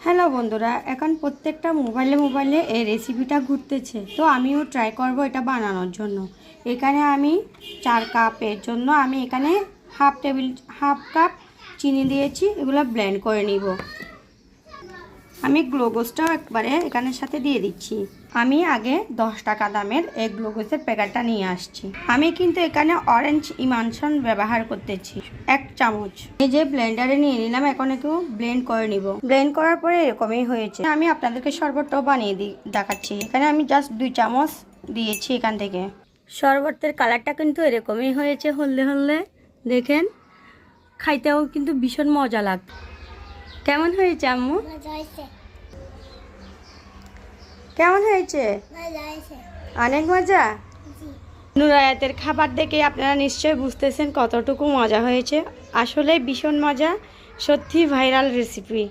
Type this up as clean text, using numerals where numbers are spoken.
Hello বন্ধুরা, এখন প্রত্যেকটা মোবাইলে এই রেসিপিটা ঘুরতেছে, তো আমিও ট্রাই করব এটা বানানোর জন্য। এখানে আমি 4 কাপের জন্য আমি এখানে হাফ কাপ চিনি দিয়েছি। এগুলো ব্লেন্ড করে নিব। আমি গ্লুকোজটাও একবারে এখানের সাথে দিয়ে দিচ্ছি। আমি আগে 10 টাকা দামের এই গ্লুকোজের প্যাকেটটা নিয়ে আসছি। আমি কিন্তু এখানে অরেঞ্জ ইমানশন ব্যবহার করতেছি 1 চামচ। এই যে ব্লেন্ডারে নিয়ে নিলাম, এখন একটু ব্লেন্ড করে নিব। ব্লেন্ড করার পরে এরকমই হয়েছে। আমি আপনাদেরকে শরবতটাও বানিয়ে দেখাচ্ছি। এখানে আমি জাস্ট 2 চামচ দিয়েছি এখান থেকে। শরবতের কালারটা কিন্তু এরকমই হয়েছে, হলদে হলদে। দেখেন, খাইতেও কিন্তু ভীষণ মজা লাগবে। কেমন হয়েছে আম্মু? কেমন হয়েছে? অনেক মজা। নুরায়াতের খাবার দেখে আপনারা নিশ্চয়ই বুঝতেছেন কতটুকু মজা হয়েছে। আসলে ভীষণ মজা, সত্যি ভাইরাল রেসিপি।